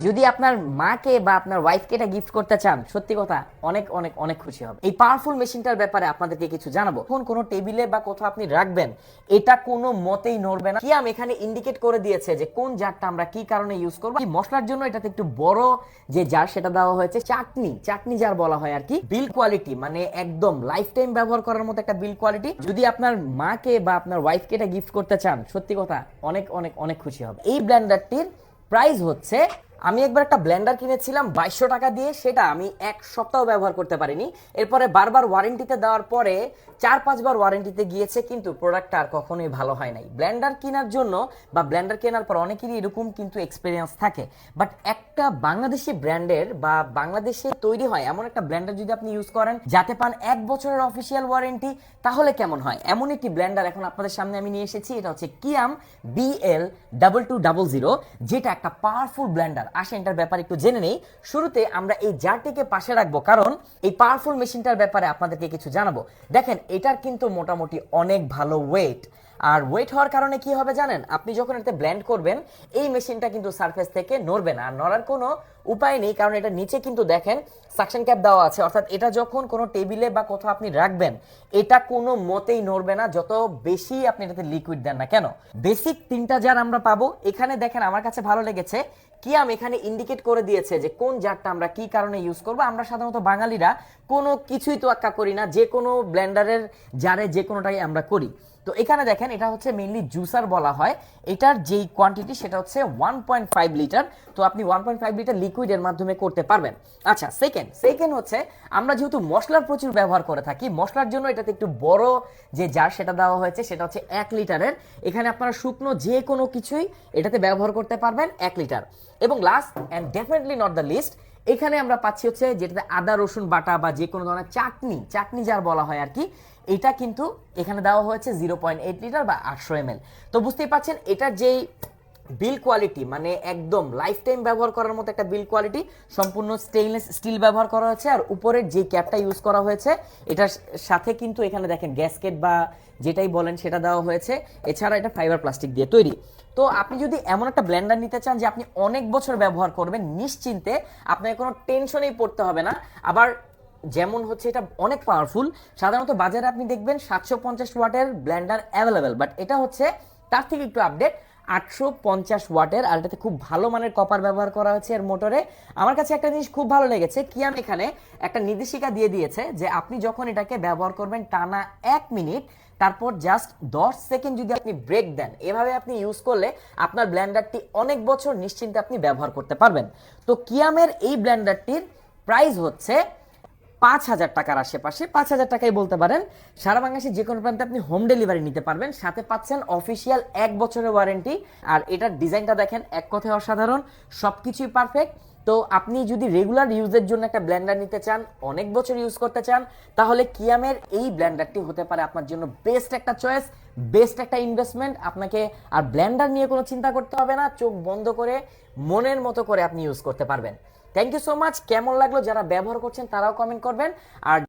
যদি আপনার মাকে বা আপনার ওয়াইফকে এটা গিফট করতে চান, সত্যি কথা অনেক অনেক অনেক খুশি হবে। এই পাওয়ারফুল মেশিনটার ব্যাপারে আপনাদেরকে কিছু জানাবো। কোন কোনো টেবিলে বা কোথাও আপনি রাখবেন, এটা কোনো মতেই নড়বে না। কিয়াম এখানে ইন্ডিকেট করে দিয়েছে যে কোন জারটা আমরা কি কারণে ইউজ করব। এই মশলার জন্য এটাতে একটু বড় যে জার সেটা দেওয়া হয়েছে, চাটনি জার বলা হয় আর কি। বিল কোয়ালিটি মানে একদম লাইফ টাইম ব্যবহার করার মতো একটা বিল কোয়ালিটি। যদি আপনার মাকে বা আপনার ওয়াইফকে এটা গিফট করতে চান, সত্যি কথা অনেক অনেক অনেক খুশি হবে। এই ব্লেন্ডারটির প্রাইস হচ্ছে, আমি একবার একটা ব্লেন্ডার কিনেছিলাম 2200 টাকা দিয়ে, সেটা আমি এক সপ্তাহ ব্যবহার করতে পারিনি। এরপরে বারবার ওয়ারেন্টিতে দেওয়ার পরে 4-5 বার ওয়ারেন্টিতে গিয়েছে, কিন্তু প্রোডাক্টটা আর কখনোই ভালো হয় নাই। ব্লেন্ডার কেনার জন্য বা ব্লেন্ডার কেনার পর অনেকেরই এরকম কিন্তু এক্সপিরিয়েন্স থাকে, বাট একটা বাংলাদেশি ব্র্যান্ডের বা বাংলাদেশে তৈরি হয় এমন একটা ব্লেন্ডার যদি আপনি ইউজ করেন যাতে পান 1 বছরের অফিসিয়াল ওয়ারেন্টি, তাহলে কেমন হয়? এমন একটি ব্লেন্ডার এখন আপনাদের সামনে আমি নিয়ে এসেছি। এটা হচ্ছে কিয়াম BL2200, যেটা একটা পাওয়ারফুল ব্লেন্ডার। আসেন এটার ব্যাপারে একটু জেনে নেই। শুরুতে আমরা এই জারটিকে পাশে রাখবো, কারণ এই পাওয়ারফুল মেশিনটার ব্যাপারে আপনাদেরকে কিছু জানাবো। দেখেন এটার কিন্তু মোটামুটি অনেক ভালো ওয়েট, আর ওয়েট হওয়ার কারণে কি হবে জানেন, আপনি যখন এটাতে ব্লেন্ড করবেন এই মেশিনটা কিন্তু সারফেস থেকে নড়বে না। আর নড়ার কোনো উপায় নেই, কারণ এটা নিচে কিন্তু দেখেন সাকশন ক্যাপ দেওয়া আছে, অর্থাৎ এটা যখন কোনো টেবিলে বা কোথাও আপনি রাখবেন এটা কোনো মতেই নড়বে না, যত বেশি আপনি এটাতে লিকুইড দেন না কেন। বেসিক 3টা জার আমরা পাবো এখানে। দেখেন আমার কাছে ভালো লেগেছে, কিয়াম এখানে ইন্ডিকেট করে দিয়েছে যে কোন জারটা আমরা কি কারণে ইউজ করব। আমরা সাধারণত বাঙালিরা কোনো কিছুই তোয়াক্কা করি না, যে কোনো ব্লেন্ডারের জারে যে কোনোটাই আমরা করি। তো এখানে দেখেন এটা হচ্ছে মেইনলি জুসার বলা হয়। এটার যেই কোয়ান্টিটি সেটা হচ্ছে 1.5 লিটার। তো আপনি 1.5 লিটার লিকুইডের মাধ্যমে করতে পারবেন। আচ্ছা, সেকেন্ড হচ্ছে আমরা যেহেতু মশলার প্রচুর ব্যবহার করে থাকি, মশলার জন্য এটাতে একটু বড় যে জার সেটা দেওয়া হয়েছে, সেটা হচ্ছে 1 লিটারের। এখানে আপনারা শুকনো যে কোনো কিছুই এটাতে ব্যবহার করতে পারবেন 1 লিটার। এবং last and definitely not the list, এখানে আমরা পাচ্ছি হচ্ছে যেটাতে আদা রসুন বাটা বা যে কোনো ধরনের চাটনি জার বলা হয় আর কি। এটা কিন্তু এখানে দেওয়া হয়েছে 0.8 লিটার বা 800 ml। তো বুঝতেই পাচ্ছেন এটার যেই বিল কোয়ালিটি মানে একদম লাইফ টাইম ব্যবহার করার মতো একটা বিল কোয়ালিটি। সম্পূর্ণ স্টেইনলেস স্টিল ব্যবহার করা হয়েছে, আর উপরের যে ক্যাপটা ইউজ করা হয়েছে এটার সাথে কিন্তু এখানে দেখেন গ্যাসকেট বা যেটাই বলেন সেটা দেওয়া হয়েছে। এছাড়া এটা ফাইবার প্লাস্টিক দিয়ে তৈরি। তো আপনি যদি এমন একটা ব্লেন্ডার নিতে চান যে আপনি অনেক বছর ব্যবহার করবেন নিশ্চিন্তে, আপনাকে কোনো টেনশনেই পড়তে হবে না। আবার যেমন হচ্ছে এটা অনেক পাওয়ারফুল। সাধারণত বাজারে আপনি দেখবেন 750 ওয়াটের ব্লেন্ডার অ্যাভেলেবেল, বাট এটা হচ্ছে তার থেকে একটু আপডেট 850 ওয়াটের। আর এটাতে খুব ভালো মানের কপার ব্যবহার করা হয়েছে এর মোটরে। আমার কাছে একটা জিনিস খুব ভালো লেগেছে, কিয়াম এখানে একটা নির্দেশিকা দিয়ে দিয়েছে যে আপনি যখন এটাকে ব্যবহার করবেন টানা 1 মিনিট, তারপর জাস্ট 10 সেকেন্ড যদি আপনি ব্রেক দেন, এভাবে আপনি ইউজ করলে আপনার ব্লেন্ডারটি অনেক বছর নিশ্চিন্তে আপনি ব্যবহার করতে পারবেন। তো কিয়ামের এই ব্লেন্ডারটির প্রাইস হচ্ছে 5000 টাকার আশেপাশে, 5000 টাকাই বলতে পারেন। সারা বাংলাদেশে যে কোনো প্রান্তে আপনি হোম ডেলিভারি নিতে পারবেন, সাথে পাচ্ছেন অফিসিয়াল 1 বছরের ওয়ারেন্টি। আর এটার ডিজাইনটা দেখেন, এক কথায় অসাধারণ, সবকিছুই পারফেক্ট। তো আপনি যদি রেগুলার ইউজের জন্য একটা ব্লেন্ডার নিতে চান, অনেক বছর ইউজ করতে চান, তাহলে কিয়ামের এই ব্লেন্ডারটি হতে পারে আপনার জন্য বেস্ট একটা চয়েস, বেস্ট একটা ইনভেস্টমেন্ট। আপনাকে আর ব্লেন্ডার নিয়ে কোনো চিন্তা করতে হবে না, চোখ বন্ধ করে মনের মতো করে আপনি ইউজ করতে পারবেন। Thank you so much. কেমন লাগলো যারা ব্যবহার করছেন তারাও কমেন্ট করবেন। আর